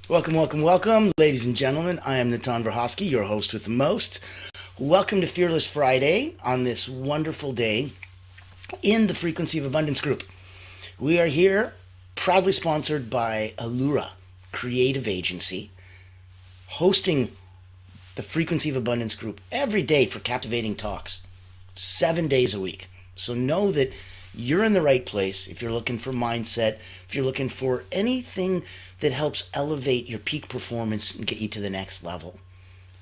Welcome, welcome, welcome, ladies and gentlemen. I am Natan Verhofsky, your host with the most. Welcome to Fearless Friday on this wonderful day in the Frequency of Abundance group. We are here, proudly sponsored by Allura Creative Agency, hosting the Frequency of Abundance group every day for captivating talks, 7 days a week. So know that you're in the right place if you're looking for mindset, if you're looking for anything that helps elevate your peak performance and get you to the next level.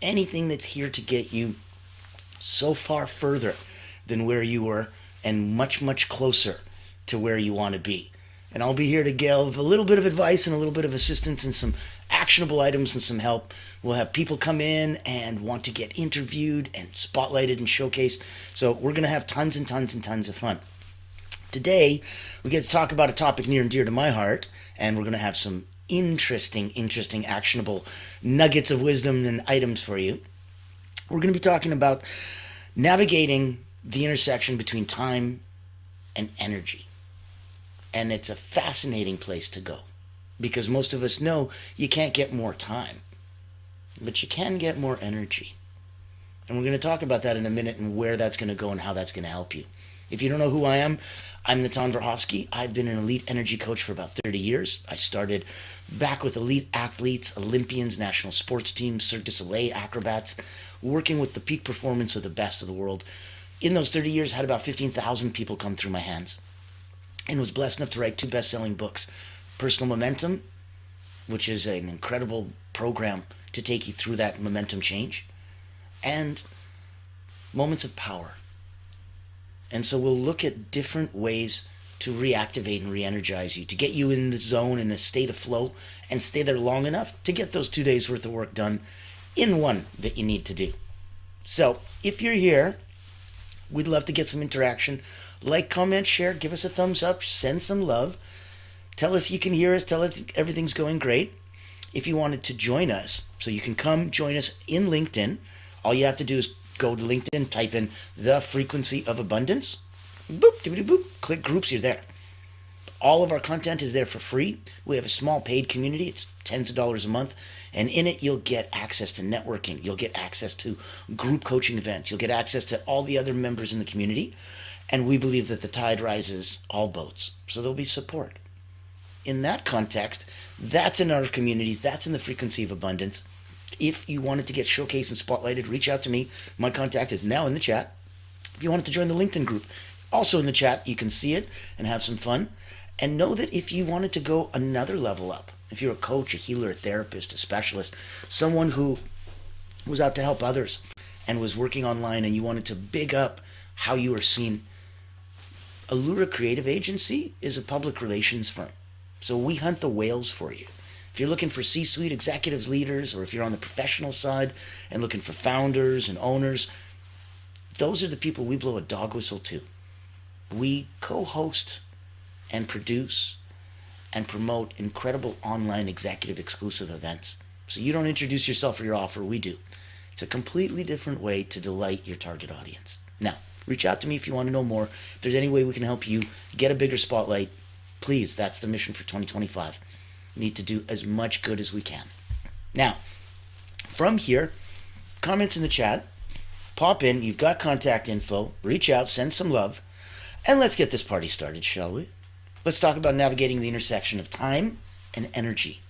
Anything that's here to get you so far further than where you were and much, much closer to where you want to be. And I'll be here to give a little bit of advice and a little bit of assistance and some actionable items and some help. We'll have people come in and want to get interviewed and spotlighted and showcased. So we're going to have tons and tons and tons of fun. Today, we get to talk about a topic near and dear to my heart, and we're going to have some interesting, actionable nuggets of wisdom and items for you. We're going to be talking about navigating the intersection between time and energy. And it's a fascinating place to go because most of us know you can't get more time, but you can get more energy. And we're going to talk about that in a minute and where that's going to go and how that's going to help you. If you don't know who I am, I'm Natan Verhofsky. I've been an elite energy coach for about 30 years. I started back with elite athletes, Olympians, national sports teams, Cirque du Soleil acrobats, working with the peak performance of the best of the world. In those 30 years, I had about 15,000 people come through my hands and was blessed enough to write 2 best-selling books. Personal Momentum, which is an incredible program to take you through that momentum change, and Moments of Power. And so we'll look at different ways to reactivate and re-energize you, to get you in the zone, in a state of flow, and stay there long enough to get those 2 days worth of work done in one that you need to do. So if you're here, we'd love to get some interaction. Like, comment, share, give us a thumbs up, send some love. Tell us you can hear us, tell us everything's going great. If you wanted to join us, so you can come join us in LinkedIn, all you have to do is go to LinkedIn, type in the Frequency of Abundance, boop, doobity boop, click groups, you're there. All of our content is there for free. We have a small paid community. It's tens of dollars a month. And in it, you'll get access to networking. You'll get access to group coaching events. You'll get access to all the other members in the community. And we believe that the tide rises all boats. So there'll be support. In that context, that's in our communities. That's in the Frequency of Abundance. If you wanted to get showcased and spotlighted, reach out to me. My contact is now in the chat. If you wanted to join the LinkedIn group, also in the chat, you can see it and have some fun. And know that if you wanted to go another level up, if you're a coach, a healer, a therapist, a specialist, someone who was out to help others and was working online and you wanted to big up how you were seen, Allura Creative Agency is a public relations firm. So we hunt the whales for you. If you're looking for C-suite executives, leaders, or if you're on the professional side and looking for founders and owners, those are the people we blow a dog whistle to. We co-host and produce and promote incredible online executive exclusive events. So you don't introduce yourself or your offer, we do. It's a completely different way to delight your target audience. Now, reach out to me if you want to know more. If there's any way we can help you get a bigger spotlight, please, that's the mission for 2025. We need to do as much good as we can. Now, from here, comments in the chat, pop in, you've got contact info, reach out, send some love, and let's get this party started, shall we? Let's talk about navigating the intersection of time and energy.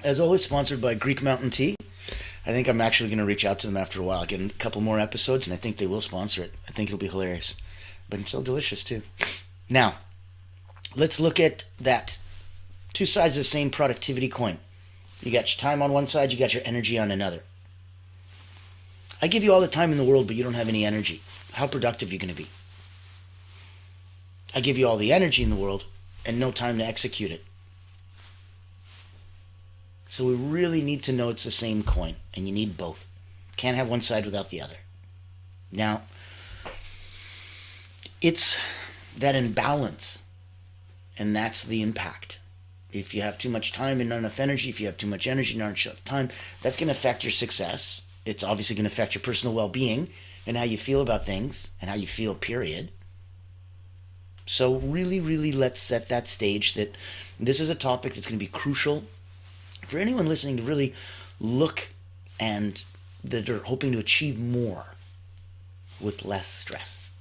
As always, sponsored by Greek Mountain Tea. I think I'm actually going to reach out to them after a while, get a couple more episodes, and I think they will sponsor it. I think it'll be hilarious. But it's so delicious, too. Now, let's look at that. 2 sides of the same productivity coin. You got your time on one side, you got your energy on another. I give you all the time in the world, but you don't have any energy. How productive are you going to be? I give you all the energy in the world and no time to execute it. So we really need to know it's the same coin, and you need both. Can't have one side without the other. Now, it's that imbalance, and that's the impact. If you have too much time and not enough energy, if you have too much energy and not enough time, that's going to affect your success. It's obviously going to affect your personal well-being and how you feel about things and how you feel, period. So really, really, let's set that stage that this is a topic that's going to be crucial for anyone listening to really look and that are hoping to achieve more with less stress.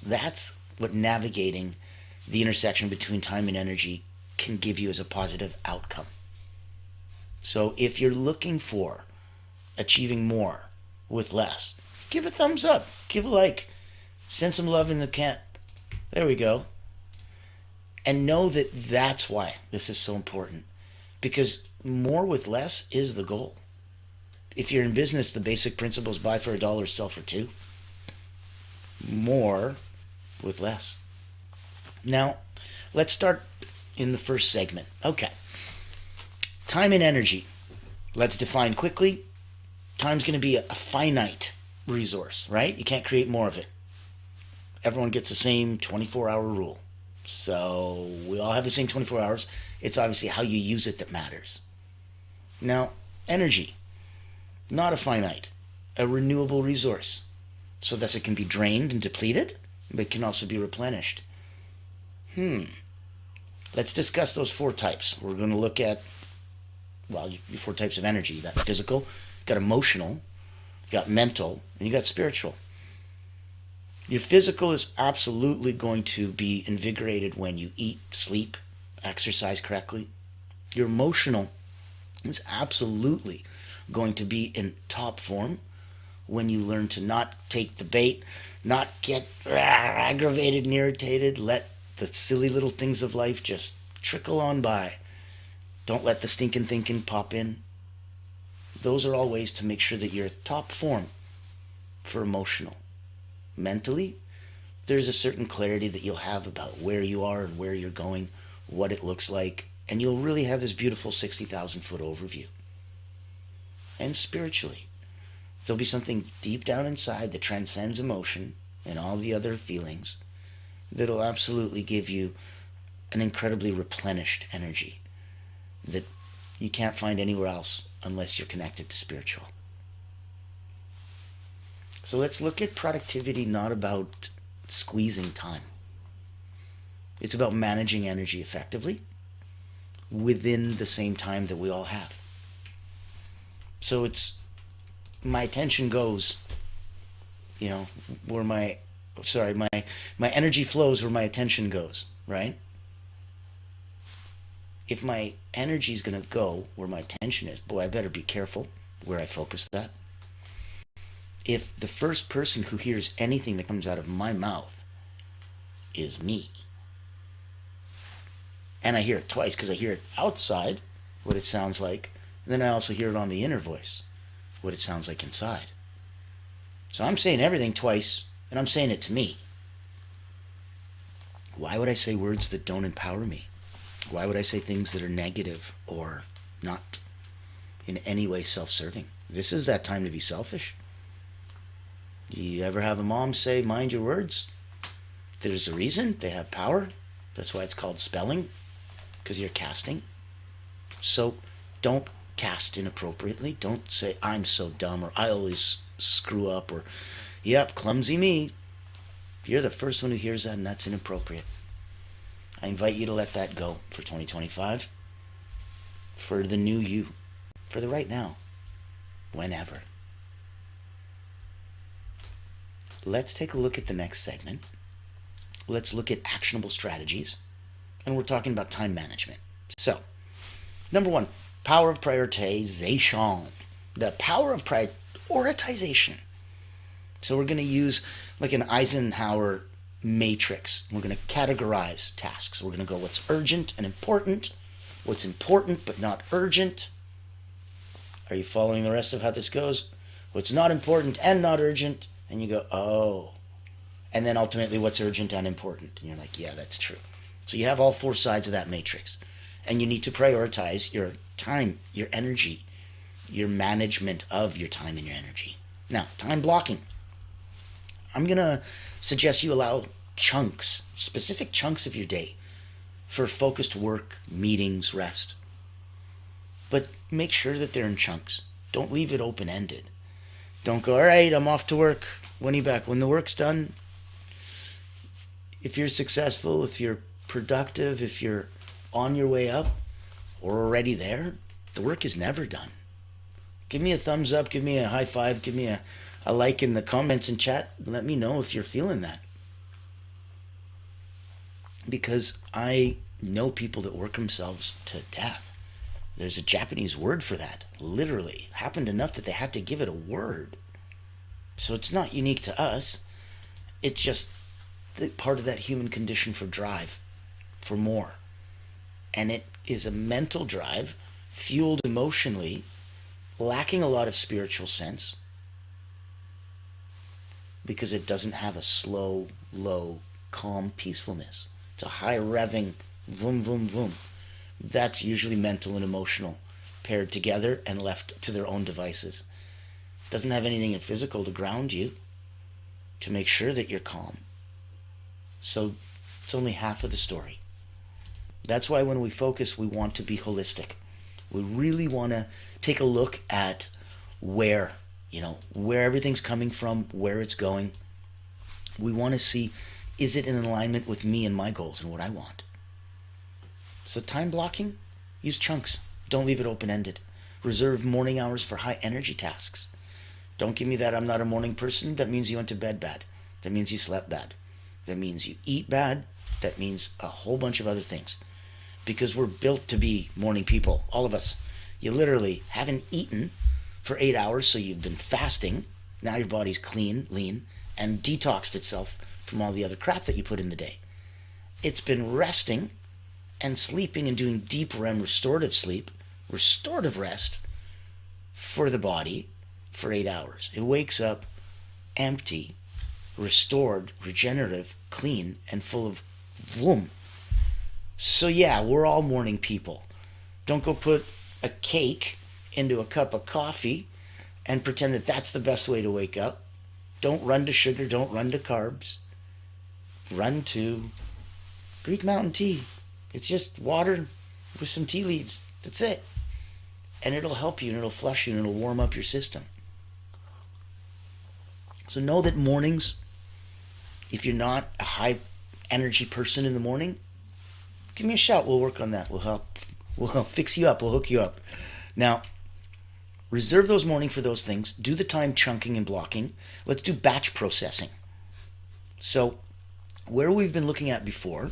That's what navigating the intersection between time and energy can give you as a positive outcome. So if you're looking for achieving more with less, give a thumbs up, give a like, send some love in the cat. There we go. And know that that's why this is so important. Because more with less is the goal. If you're in business, the basic principle is buy for $1, sell for $2. More with less. Now, let's start in the first segment. Okay. Time and energy. Let's define quickly. Time's going to be a finite resource, right? You can't create more of it. Everyone gets the same 24-hour rule. So we all have the same 24 hours. It's obviously how you use it that matters. Now, energy. Not a finite. A renewable resource. So thus it can be drained and depleted, but it can also be replenished. Let's discuss those 4 types. We're going to look at, your 4 types of energy. You got physical, you got emotional, you got mental, and you got spiritual. Your physical is absolutely going to be invigorated when you eat, sleep, exercise correctly. Your emotional is absolutely going to be in top form when you learn to not take the bait, not get aggravated and irritated, let the silly little things of life just trickle on by. Don't let the stinking thinking pop in. Those are all ways to make sure that you're at top form for emotional. Mentally, there's a certain clarity that you'll have about where you are and where you're going, what it looks like, and you'll really have this beautiful 60,000-foot overview. And spiritually, there'll be something deep down inside that transcends emotion and all the other feelings that'll absolutely give you an incredibly replenished energy that you can't find anywhere else unless you're connected to spiritual. So let's look at productivity not about squeezing time. It's about managing energy effectively within the same time that we all have. So it's my attention goes, where my energy flows where my attention goes, right? If my energy is going to go where my attention is, boy, I better be careful where I focus that. If the first person who hears anything that comes out of my mouth is me, and I hear it twice because I hear it outside, what it sounds like, and then I also hear it on the inner voice, what it sounds like inside. So I'm saying everything twice, and I'm saying it to me. Why would I say words that don't empower me? Why would I say things that are negative or not in any way self-serving? This is that time to be selfish. You ever have a mom say, mind your words? There's a reason. They have power. That's why it's called spelling, because you're casting. So don't cast inappropriately. Don't say, I'm so dumb, or I always screw up, or, yep, clumsy me. You're the first one who hears that, and that's inappropriate. I invite you to let that go for 2025, for the new you, for the right now, whenever. Let's take a look at the next segment. Let's look at actionable strategies, and we're talking about time management. So, number 1, power of prioritization. The power of prioritization. So we're going to use like an Eisenhower matrix. We're going to categorize tasks. We're going to go what's urgent and important, what's important but not urgent. Are you following the rest of how this goes? What's not important and not urgent, and you go, oh. And then ultimately what's urgent and important. And you're like, yeah, that's true. So you have all 4 sides of that matrix. And you need to prioritize your time, your energy, your management of your time and your energy. Now, time blocking. I'm going to suggest you allow chunks, specific chunks of your day for focused work, meetings, rest. But make sure that they're in chunks. Don't leave it open-ended. Don't go, all right, I'm off to work. When are you back? When the work's done, if you're successful, if you're productive, if you're on your way up or already there, the work is never done. Give me a thumbs up, give me a high five, give me a like in the comments and chat. Let me know if you're feeling that. Because I know people that work themselves to death. There's a Japanese word for that. Literally. It happened enough that they had to give it a word. So it's not unique to us. It's just part of that human condition for drive, for more. And it is a mental drive, fueled emotionally, lacking a lot of spiritual sense, because it doesn't have a slow, low, calm peacefulness. It's a high revving, vroom, vroom, vroom. That's usually mental and emotional, paired together and left to their own devices. Doesn't have anything in physical to ground you, to make sure that you're calm. So it's only half of the story. That's why when we focus, we want to be holistic. We really want to take a look at where everything's coming from, where it's going. We want to see, is it in alignment with me and my goals and what I want? So time blocking, use chunks. Don't leave it open-ended. Reserve morning hours for high energy tasks. Don't give me that I'm not a morning person. That means you went to bed bad. That means you slept bad. That means you eat bad. That means a whole bunch of other things. Because we're built to be morning people, all of us. You literally haven't eaten for 8 hours, so you've been fasting. Now your body's clean, lean, and detoxed itself from all the other crap that you put in the day. It's been resting and sleeping and doing deep REM restorative sleep, restorative rest for the body for 8 hours. It wakes up empty, restored, regenerative, clean, and full of vroom. So yeah, we're all morning people. Don't go put a cake into a cup of coffee and pretend that that's the best way to wake up. Don't run to sugar, don't run to carbs. Run to Greek mountain tea. It's just water with some tea leaves. That's it. And it'll help you, and it'll flush you, and it'll warm up your system. So know that mornings, if you're not a high energy person in the morning, give me a shout. We'll work on that. We'll help fix you up. We'll hook you up. Now, reserve those mornings for those things. Do the time chunking and blocking. Let's do batch processing. So where we've been looking at before,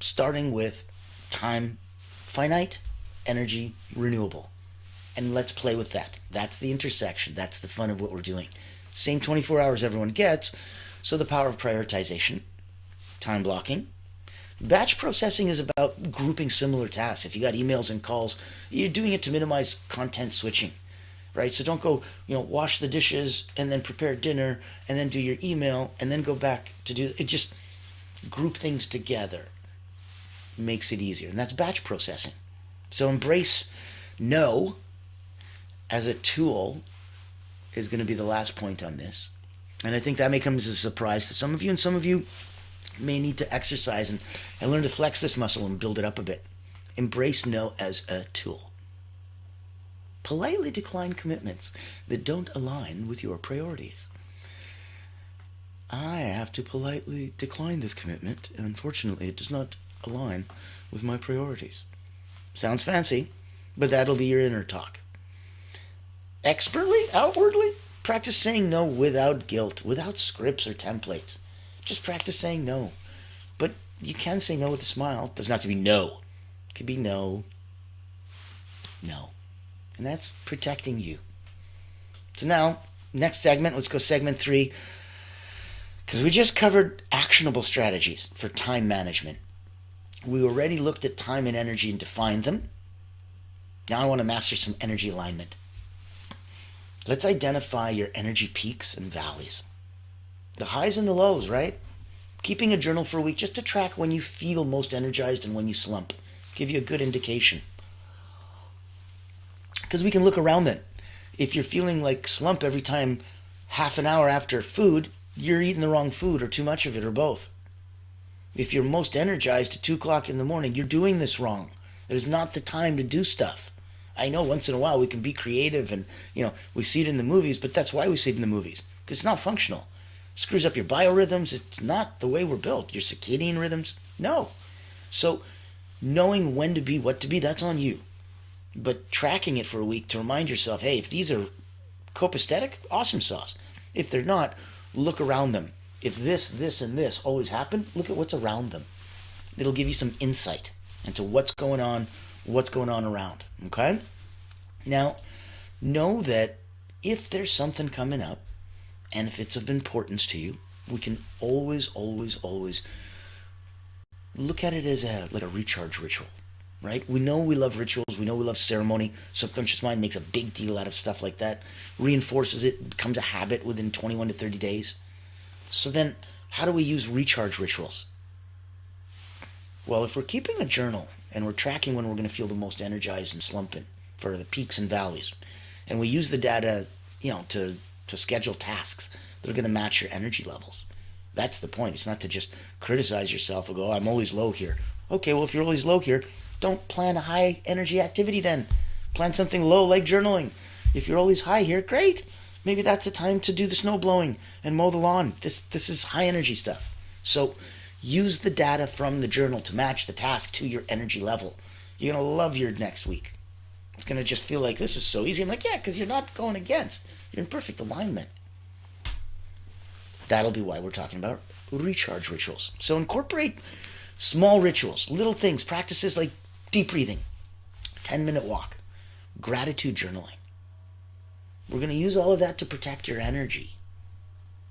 starting with time finite, energy renewable. And let's play with that. That's the intersection. That's the fun of what we're doing. Same 24 hours everyone gets. So the power of prioritization, time blocking. Batch processing is about grouping similar tasks. If you got emails and calls, you're doing it to minimize content switching, right? So don't go, wash the dishes and then prepare dinner and then do your email and then go back to do it. Just group things together makes it easier. And that's batch processing. So embrace no as a tool is going to be the last point on this. And I think that may come as a surprise to some of you, and some of you may need to exercise and learn to flex this muscle and build it up a bit. Embrace no as a tool. Politely decline commitments that don't align with your priorities. I have to politely decline this commitment. Unfortunately, it does not align with my priorities. Sounds fancy, but that'll be your inner talk. Expertly, outwardly, practice saying no without guilt, without scripts or templates. Just practice saying no. But you can say no with a smile. It doesn't have to be no. It could be no. No. And that's protecting you. So now, next segment, let's go segment 3. Because we just covered actionable strategies for time management. We already looked at time and energy and defined them. Now I want to master some energy alignment. Let's identify your energy peaks and valleys. The highs and the lows, right? Keeping a journal for a week just to track when you feel most energized and when you slump. Give you a good indication. Because we can look around then. If you're feeling like slump every time half an hour after food, you're eating the wrong food or too much of it or both. If you're most energized at 2 o'clock in the morning, you're doing this wrong. There's not the time to do stuff. I know once in a while we can be creative and, we see it in the movies, but that's why we see it in the movies. Because it's not functional. screws up your biorhythms. It's not the way we're built. Your circadian rhythms, no. So knowing when to be, what to be, that's on you. But tracking it for a week to remind yourself, hey, if these are copacetic, awesome sauce. If they're not, look around them. If this, and this always happen, look at what's around them. It'll give you some insight into what's going on around. Okay? Now, know that if there's something coming up, and if it's of importance to you, we can always look at it as like a recharge ritual, right? We know we love rituals. We know we love ceremony. Subconscious mind makes a big deal out of stuff like that, reinforces it, becomes a habit within 21 to 30 days. So then, how do we use recharge rituals? Well, if we're keeping a journal and we're tracking when we're going to feel the most energized and slumping for the peaks and valleys, and we use the data, to schedule tasks that are going to match your energy levels. That's the point. It's not to just criticize yourself and go, oh, I'm always low here. Okay, well, if you're always low here, don't plan a high energy activity then. Plan something low like journaling. If you're always high here, great. Maybe that's the time to do the snow blowing and mow the lawn. This is high energy stuff. So use the data from the journal to match the task to your energy level. You're going to love your next week. It's going to just feel like this is so easy. I'm like, yeah, because you're not going against. You're in perfect alignment. That'll be why we're talking about recharge rituals. So incorporate small rituals, little things, practices like deep breathing, 10-minute walk, gratitude journaling. We're going to use all of that to protect your energy.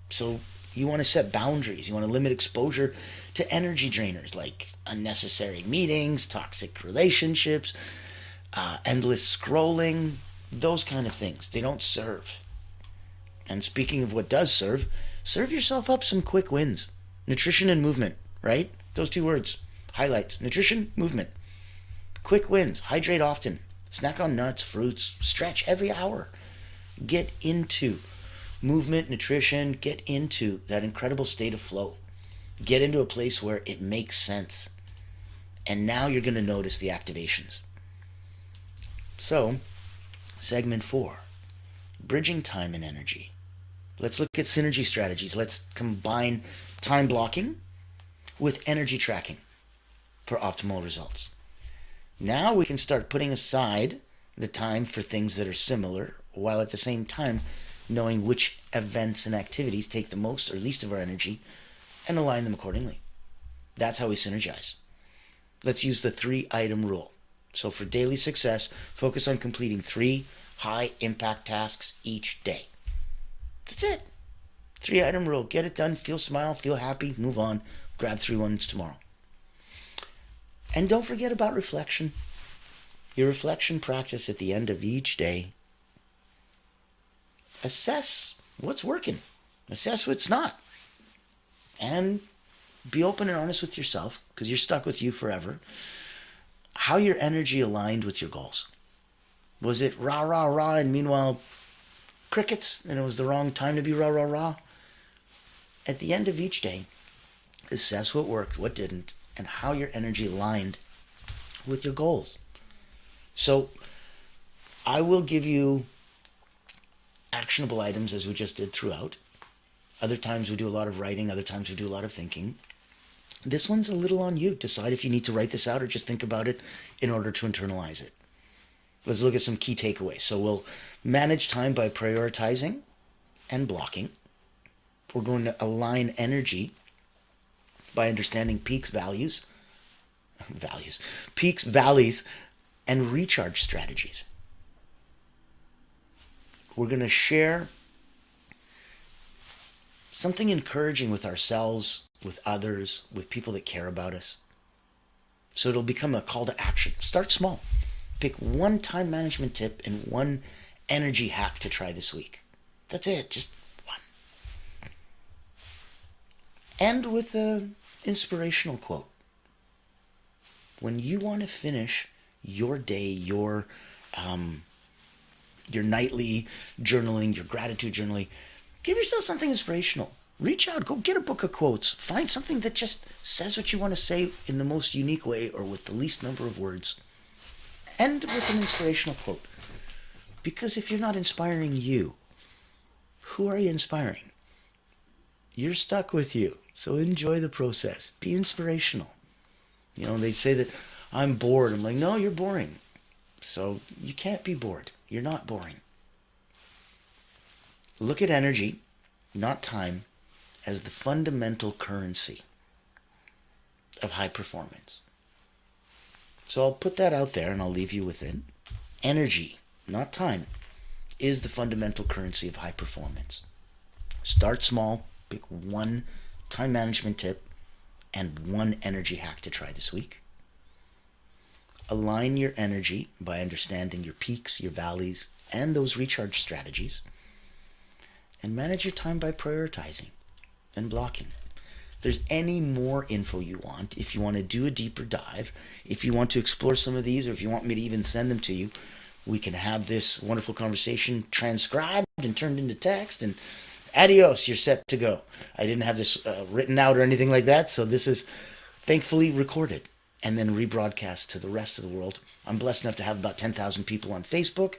So you want to set boundaries. You want to limit exposure to energy drainers like unnecessary meetings, toxic relationships, endless scrolling, those kind of things. They don't serve. And speaking of what does serve yourself up some quick wins. Nutrition and movement, right? Those two words. Highlights. Nutrition, movement. Quick wins. Hydrate often. Snack on nuts, fruits. Stretch every hour. Get into movement, nutrition. Get into that incredible state of flow. Get into a place where it makes sense. And now you're going to notice the activations. So, segment 4. Bridging time and energy. Let's look at synergy strategies. Let's combine time blocking with energy tracking for optimal results. Now we can start putting aside the time for things that are similar, while at the same time knowing which events and activities take the most or least of our energy and align them accordingly. That's how we synergize. Let's use the 3-item rule. So for daily success, focus on completing 3 high-impact tasks each day. That's it. 3-item rule. Get it done. Smile, feel happy, move on. Grab 3 ones tomorrow. And don't forget about reflection. Your reflection practice at the end of each day. Assess what's working. Assess what's not. And be open and honest with yourself, because you're stuck with you forever. How your energy aligned with your goals. Was it rah, rah, rah, and meanwhile crickets, and it was the wrong time to be rah, rah, rah? At the end of each day, assess what worked, what didn't, and how your energy aligned with your goals. So I will give you actionable items as we just did throughout. Other times we do a lot of writing, other times we do a lot of thinking. This one's a little on you. Decide if you need to write this out or just think about it in order to internalize it. Let's look at some key takeaways. So we'll manage time by prioritizing and blocking. We're going to align energy by understanding peaks, valleys, and recharge strategies. We're going to share something encouraging with ourselves, with others, with people that care about us. So it'll become a call to action. Start small. Pick one time management tip and one energy hack to try this week. That's it, just one. End with an inspirational quote. When you want to finish your day, your nightly journaling, your gratitude journaling, give yourself something inspirational. Reach out, go get a book of quotes. Find something that just says what you want to say in the most unique way or with the least number of words. End with an inspirational quote. Because if you're not inspiring you, who are you inspiring? You're stuck with you. So enjoy the process. Be inspirational. They say that I'm bored. I'm like, no, you're boring. So you can't be bored. You're not boring. Look at energy, not time, as the fundamental currency of high performance. So I'll put that out there and I'll leave you with it. Energy, not time, is the fundamental currency of high performance. Start small, pick one time management tip and one energy hack to try this week. Align your energy by understanding your peaks, your valleys, and those recharge strategies. And manage your time by prioritizing and blocking. If there's any more info you want, if you want to do a deeper dive, if you want to explore some of these, or if you want me to even send them to you, we can have this wonderful conversation transcribed and turned into text, and adios, you're set to go. I didn't have this written out or anything like that, so this is thankfully recorded and then rebroadcast to the rest of the world. I'm blessed enough to have about 10,000 people on Facebook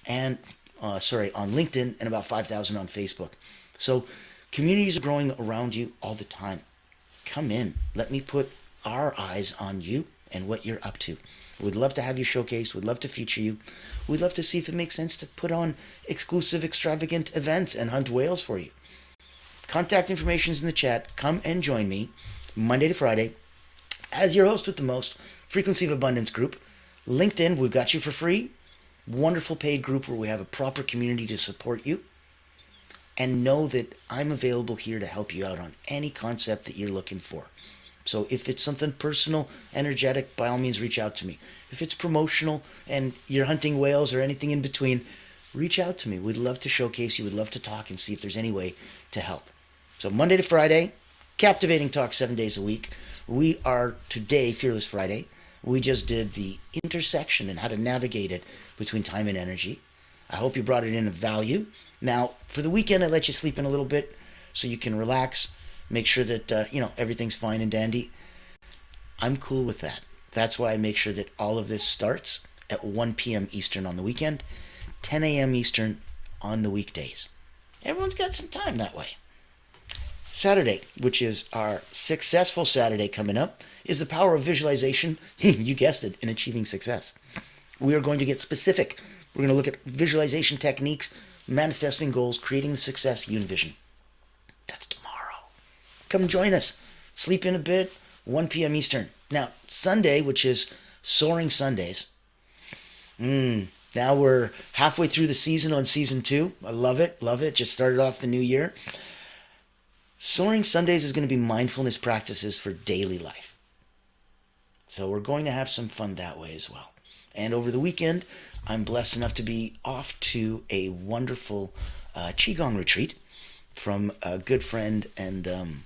and on LinkedIn, and about 5,000 on Facebook. So communities are growing around you all the time. Come in. Let me put our eyes on you and what you're up to. We'd love to have you showcased. We'd love to feature you. We'd love to see if it makes sense to put on exclusive, extravagant events and hunt whales for you. Contact information is in the chat. Come and join me Monday to Friday as your host with the most, Frequency of Abundance group. LinkedIn, we've got you for free. Wonderful paid group where we have a proper community to support you. And know that I'm available here to help you out on any concept that you're looking for. So if it's something personal, energetic, by all means reach out to me. If it's promotional and you're hunting whales or anything in between, reach out to me. We'd love to showcase you. We'd love to talk and see if there's any way to help. So Monday to Friday, captivating talk 7 days a week. We are today Fearless Friday. We just did the intersection and how to navigate it between time and energy. I hope you brought it in of value. Now, for the weekend, I let you sleep in a little bit so you can relax, make sure that, everything's fine and dandy. I'm cool with that. That's why I make sure that all of this starts at 1 p.m. Eastern on the weekend, 10 a.m. Eastern on the weekdays. Everyone's got some time that way. Saturday, which is our successful Saturday coming up, is the power of visualization, you guessed it, in achieving success. We are going to get specific. We're going to look at visualization techniques, manifesting goals, creating the success you envision. That's tomorrow. Come join us. Sleep in a bit, 1 p.m. Eastern. Now, Sunday, which is Soaring Sundays. Now we're halfway through the season on season 2. I love it, love it. Just started off the new year. Soaring Sundays is going to be mindfulness practices for daily life. So we're going to have some fun that way as well. And over the weekend, I'm blessed enough to be off to a wonderful Qigong retreat from a good friend and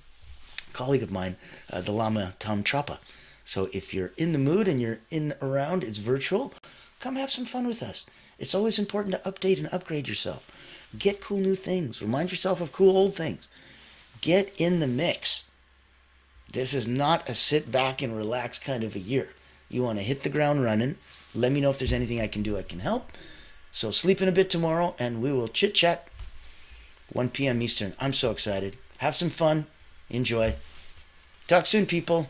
colleague of mine, the Lama Tam Trapa. So if you're in the mood and you're in around, it's virtual, come have some fun with us. It's always important to update and upgrade yourself. Get cool new things. Remind yourself of cool old things. Get in the mix. This is not a sit back and relax kind of a year. You want to hit the ground running. Let me know if there's anything I can do I can help. So sleep in a bit tomorrow and we will chit chat 1 p.m. Eastern. I'm so excited. Have some fun. Enjoy. Talk soon, people.